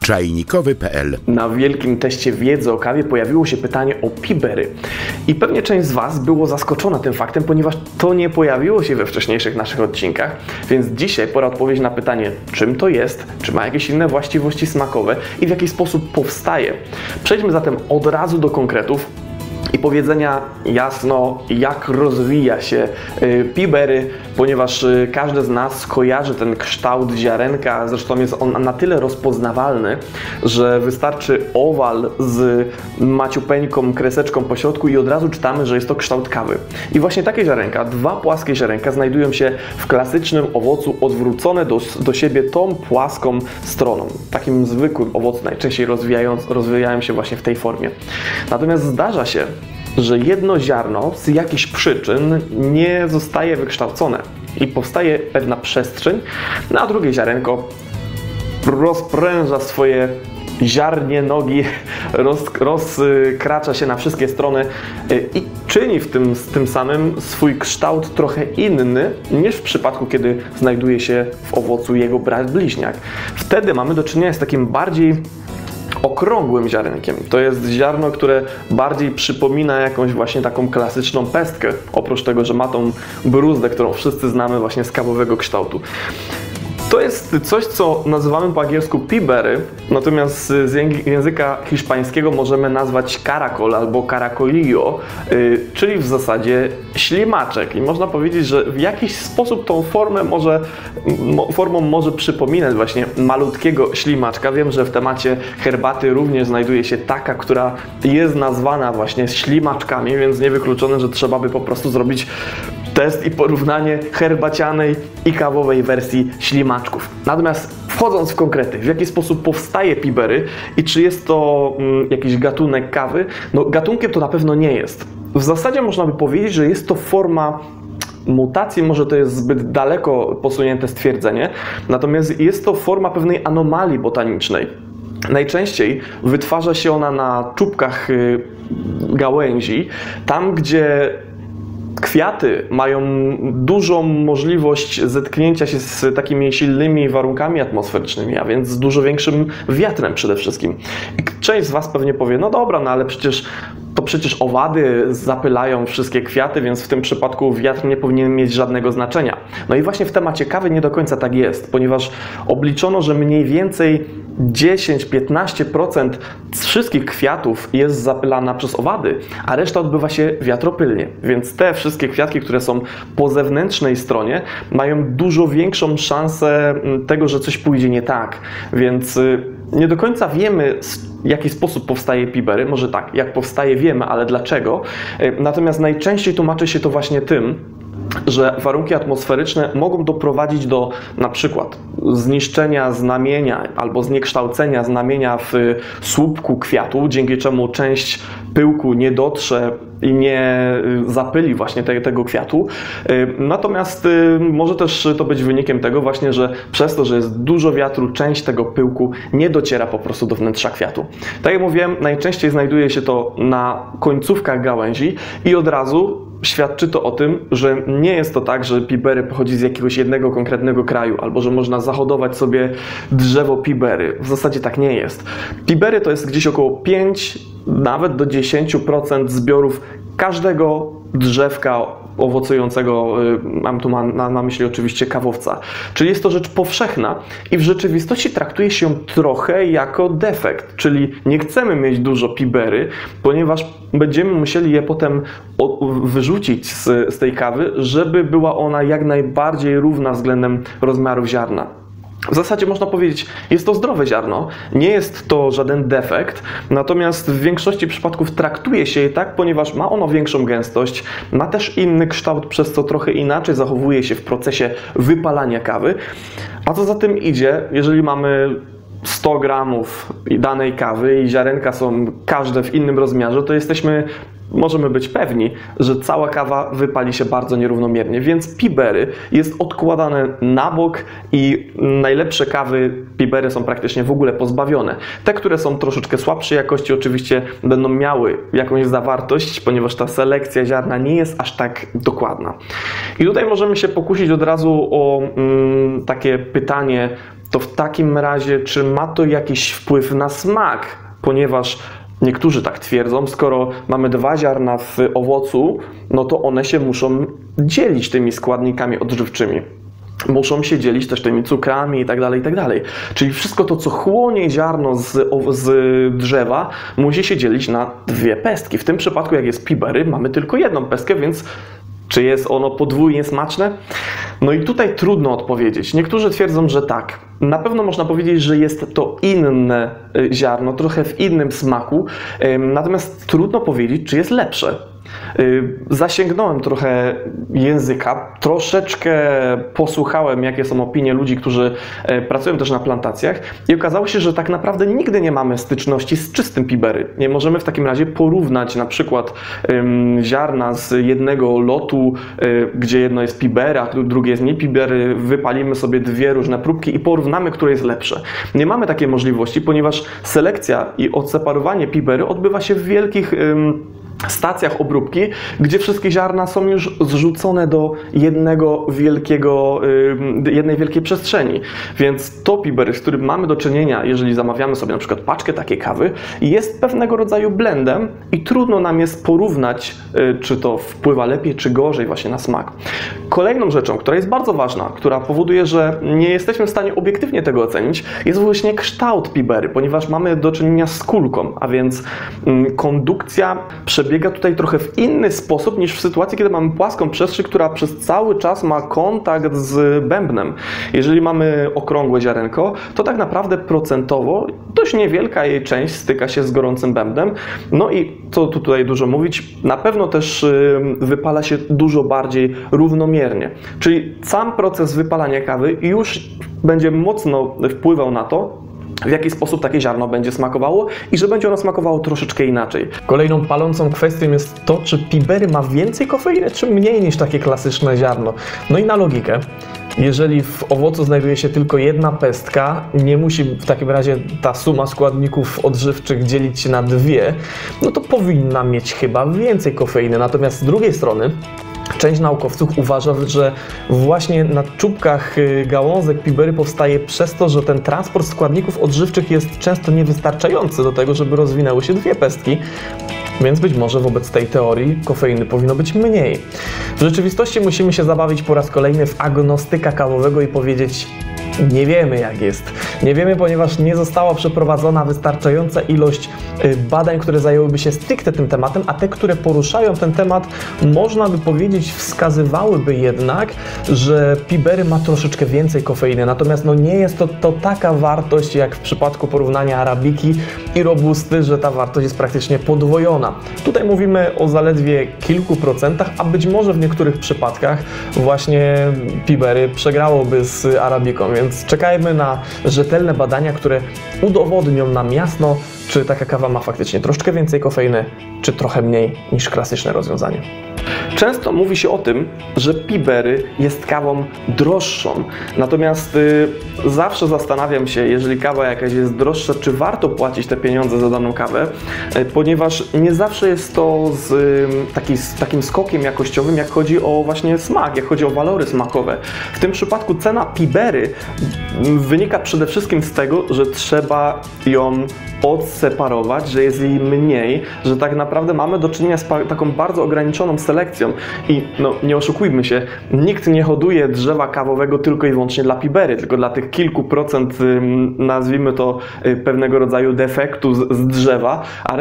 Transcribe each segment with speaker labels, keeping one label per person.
Speaker 1: czajnikowy.pl.
Speaker 2: Na wielkim teście wiedzy o kawie pojawiło się pytanie o pibery. I pewnie część z Was było zaskoczona tym faktem, ponieważ to nie pojawiło się we wcześniejszych naszych odcinkach. Więc dzisiaj pora odpowiedzieć na pytanie, czym to jest, czy ma jakieś inne właściwości smakowe i w jaki sposób powstaje. Przejdźmy zatem od razu do konkretów i powiedzenia jasno, jak rozwija się pibery, ponieważ każdy z nas kojarzy ten kształt ziarenka, zresztą jest on na tyle rozpoznawalny, że wystarczy owal z maciupeńką kreseczką po środku i od razu czytamy, że jest to kształt kawy. I właśnie takie ziarenka, dwa płaskie ziarenka, znajdują się w klasycznym owocu odwrócone do siebie tą płaską stroną. Takim zwykłym owocu najczęściej rozwijają się właśnie w tej formie. Natomiast zdarza się, że jedno ziarno z jakichś przyczyn nie zostaje wykształcone i powstaje pewna przestrzeń, a drugie ziarenko rozpręża swoje ziarnie nogi, rozkracza się na wszystkie strony i czyni tym samym swój kształt trochę inny niż w przypadku, kiedy znajduje się w owocu jego brat bliźniak. Wtedy mamy do czynienia z takim bardziej okrągłym ziarenkiem. To jest ziarno, które bardziej przypomina jakąś właśnie taką klasyczną pestkę, oprócz tego, że ma tą bruzdę, którą wszyscy znamy właśnie z kawowego kształtu. To jest coś, co nazywamy po angielsku pibery, natomiast z języka hiszpańskiego możemy nazwać caracol albo caracolillo, czyli w zasadzie ślimaczek. I można powiedzieć, że w jakiś sposób tą formą może przypominać właśnie malutkiego ślimaczka. Wiem, że w temacie herbaty również znajduje się taka, która jest nazwana właśnie ślimaczkami, więc niewykluczone, że trzeba by po prostu zrobić test i porównanie herbacianej i kawowej wersji ślimaczków. Natomiast wchodząc w konkrety, w jaki sposób powstaje pibery i czy jest to jakiś gatunek kawy, no gatunkiem to na pewno nie jest. W zasadzie można by powiedzieć, że jest to forma mutacji, może to jest zbyt daleko posunięte stwierdzenie, natomiast jest to forma pewnej anomalii botanicznej. Najczęściej wytwarza się ona na czubkach gałęzi, tam gdzie kwiaty mają dużą możliwość zetknięcia się z takimi silnymi warunkami atmosferycznymi, a więc z dużo większym wiatrem przede wszystkim. I część z Was pewnie powie, no dobra, no ale przecież owady zapylają wszystkie kwiaty, więc w tym przypadku wiatr nie powinien mieć żadnego znaczenia. No i właśnie w temacie kawy nie do końca tak jest, ponieważ obliczono, że mniej więcej 10-15% z wszystkich kwiatów jest zapylana przez owady, a reszta odbywa się wiatropylnie. Więc te wszystkie kwiatki, które są po zewnętrznej stronie, mają dużo większą szansę tego, że coś pójdzie nie tak. Więc nie do końca wiemy, w jaki sposób powstaje pibery. Może tak, jak powstaje wiemy, ale dlaczego. Natomiast najczęściej tłumaczy się to właśnie tym, że warunki atmosferyczne mogą doprowadzić do na przykład zniszczenia znamienia albo zniekształcenia znamienia w słupku kwiatu, dzięki czemu część pyłku nie dotrze i nie zapyli właśnie tego kwiatu. Natomiast może też to być wynikiem tego właśnie, że przez to, że jest dużo wiatru, część tego pyłku nie dociera po prostu do wnętrza kwiatu. Tak jak mówiłem, najczęściej znajduje się to na końcówkach gałęzi i od razu świadczy to o tym, że nie jest to tak, że pibery pochodzi z jakiegoś jednego konkretnego kraju, albo że można zahodować sobie drzewo pibery. W zasadzie tak nie jest. Pibery to jest gdzieś około 5, nawet do 10% zbiorów każdego drzewka owocującego, mam tu na myśli oczywiście kawowca. Czyli jest to rzecz powszechna i w rzeczywistości traktuje się trochę jako defekt, czyli nie chcemy mieć dużo pibery, ponieważ będziemy musieli je potem wyrzucić z tej kawy, żeby była ona jak najbardziej równa względem rozmiarów ziarna. W zasadzie można powiedzieć, jest to zdrowe ziarno, nie jest to żaden defekt, natomiast w większości przypadków traktuje się je tak, ponieważ ma ono większą gęstość, ma też inny kształt, przez co trochę inaczej zachowuje się w procesie wypalania kawy. A co za tym idzie, jeżeli mamy 100 gramów danej kawy i ziarenka są każde w innym rozmiarze, to możemy być pewni, że cała kawa wypali się bardzo nierównomiernie, więc pibery jest odkładane na bok i najlepsze kawy pibery są praktycznie w ogóle pozbawione. Te, które są troszeczkę słabszej jakości, oczywiście będą miały jakąś zawartość, ponieważ ta selekcja ziarna nie jest aż tak dokładna. I tutaj możemy się pokusić od razu o takie pytanie, to w takim razie czy ma to jakiś wpływ na smak? Ponieważ niektórzy tak twierdzą, skoro mamy 2 ziarna w owocu, no to one się muszą dzielić tymi składnikami odżywczymi. Muszą się dzielić też tymi cukrami i tak dalej, i tak dalej. Czyli wszystko to, co chłonie ziarno z drzewa, musi się dzielić na 2 pestki. W tym przypadku, jak jest pibery, mamy tylko 1 pestkę, więc czy jest ono podwójnie smaczne? No i tutaj trudno odpowiedzieć. Niektórzy twierdzą, że tak. Na pewno można powiedzieć, że jest to inne ziarno, trochę w innym smaku, natomiast trudno powiedzieć, czy jest lepsze. Zasięgnąłem trochę języka, troszeczkę posłuchałem, jakie są opinie ludzi, którzy pracują też na plantacjach i okazało się, że tak naprawdę nigdy nie mamy styczności z czystym pibery. Nie możemy w takim razie porównać na przykład ziarna z jednego lotu, gdzie jedno jest pibery, a drugie jest nie pibery, wypalimy sobie 2 różne próbki i porównamy, które jest lepsze. Nie mamy takiej możliwości, ponieważ selekcja i odseparowanie pibery odbywa się w wielkich stacjach obróbki, gdzie wszystkie ziarna są już zrzucone do jednej wielkiej przestrzeni. Więc to pibery, z którym mamy do czynienia, jeżeli zamawiamy sobie na przykład paczkę takiej kawy, jest pewnego rodzaju blendem i trudno nam jest porównać, czy to wpływa lepiej, czy gorzej właśnie na smak. Kolejną rzeczą, która jest bardzo ważna, która powoduje, że nie jesteśmy w stanie obiektywnie tego ocenić, jest właśnie kształt pibery, ponieważ mamy do czynienia z kulką, a więc kondukcja przebiega tutaj trochę w inny sposób niż w sytuacji, kiedy mamy płaską przestrzeń, która przez cały czas ma kontakt z bębnem. Jeżeli mamy okrągłe ziarenko, to tak naprawdę procentowo dość niewielka jej część styka się z gorącym bębnem. No i co tu tutaj dużo mówić, na pewno też wypala się dużo bardziej równomiernie. Czyli sam proces wypalania kawy już będzie mocno wpływał na to, w jaki sposób takie ziarno będzie smakowało i że będzie ono smakowało troszeczkę inaczej. Kolejną palącą kwestią jest to, czy pibery ma więcej kofeiny, czy mniej niż takie klasyczne ziarno. No i na logikę, jeżeli w owocu znajduje się tylko 1 pestka, nie musi w takim razie ta suma składników odżywczych dzielić się na 2, no to powinna mieć chyba więcej kofeiny. Natomiast z drugiej strony część naukowców uważa, że właśnie na czubkach gałązek pibery powstaje przez to, że ten transport składników odżywczych jest często niewystarczający do tego, żeby rozwinęły się 2 pestki. Więc być może wobec tej teorii kofeiny powinno być mniej. W rzeczywistości musimy się zabawić po raz kolejny w agnostyka kawowego i powiedzieć: nie wiemy, jak jest. Nie wiemy, ponieważ nie została przeprowadzona wystarczająca ilość badań, które zajęłyby się stricte tym tematem, a te, które poruszają ten temat, można by powiedzieć, wskazywałyby jednak, że pibery ma troszeczkę więcej kofeiny. Natomiast no, nie jest to taka wartość, jak w przypadku porównania arabiki i robusty, że ta wartość jest praktycznie podwojona. Tutaj mówimy o zaledwie kilku procentach, a być może w niektórych przypadkach właśnie pibery przegrałoby z arabiką, więc czekajmy na rzetelne badania, które udowodnią nam jasno, czy taka kawa ma faktycznie troszkę więcej kofeiny, czy trochę mniej niż klasyczne rozwiązanie. Często mówi się o tym, że pibery jest kawą droższą, natomiast zawsze zastanawiam się, jeżeli kawa jakaś jest droższa, czy warto płacić te pieniądze za daną kawę, ponieważ nie zawsze jest to z takim skokiem jakościowym, jak chodzi o właśnie smak, jak chodzi o walory smakowe. W tym przypadku cena pibery wynika przede wszystkim z tego, że trzeba ją odseparować, że jest jej mniej, że tak naprawdę mamy do czynienia z taką bardzo ograniczoną selekcją i no, nie oszukujmy się, nikt nie hoduje drzewa kawowego tylko i wyłącznie dla pibery, tylko dla tych kilku procent, nazwijmy to, pewnego rodzaju defektu z drzewa, a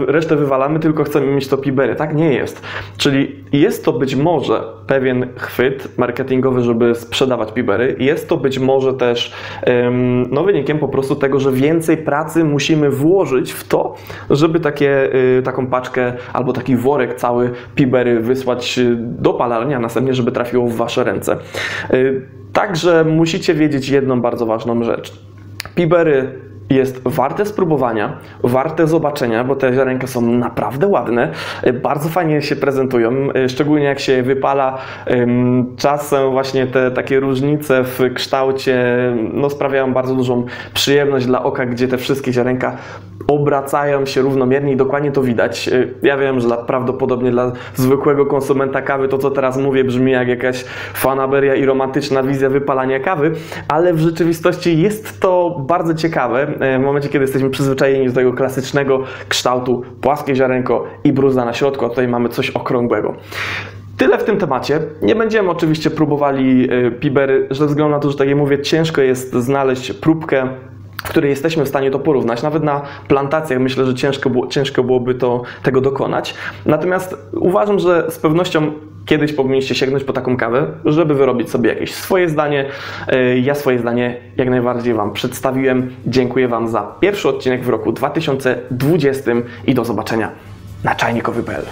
Speaker 2: resztę wywalamy, tylko chcemy mieć to pibery. Tak nie jest. Czyli jest to być może pewien chwyt marketingowy, żeby sprzedawać pibery. Jest to być może też no, wynikiem po prostu tego, że więcej pracy musimy włożyć w to, żeby taką paczkę albo taki worek cały pibery wysłać do palarni, a następnie, żeby trafiło w Wasze ręce. Także musicie wiedzieć jedną bardzo ważną rzecz. Pibery jest warte spróbowania, warte zobaczenia, bo te ziarenka są naprawdę ładne, bardzo fajnie się prezentują, szczególnie jak się wypala. Czasem właśnie te takie różnice w kształcie no, sprawiają bardzo dużą przyjemność dla oka, gdzie te wszystkie ziarenka obracają się równomiernie i dokładnie to widać. Ja wiem, że prawdopodobnie dla zwykłego konsumenta kawy to, co teraz mówię, brzmi jak jakaś fanaberia i romantyczna wizja wypalania kawy, ale w rzeczywistości jest to bardzo ciekawe w momencie, kiedy jesteśmy przyzwyczajeni do tego klasycznego kształtu, płaskie ziarenko i bruzda na środku, a tutaj mamy coś okrągłego. Tyle w tym temacie. Nie będziemy oczywiście próbowali Pibery, ze względu na to, że tak jak mówię, ciężko jest znaleźć próbkę, w której jesteśmy w stanie to porównać. Nawet na plantacjach myślę, że ciężko byłoby tego dokonać. Natomiast uważam, że z pewnością kiedyś powinniście sięgnąć po taką kawę, żeby wyrobić sobie jakieś swoje zdanie. Ja swoje zdanie jak najbardziej Wam przedstawiłem. Dziękuję Wam za pierwszy odcinek w roku 2020 i do zobaczenia na czajnikowy.pl.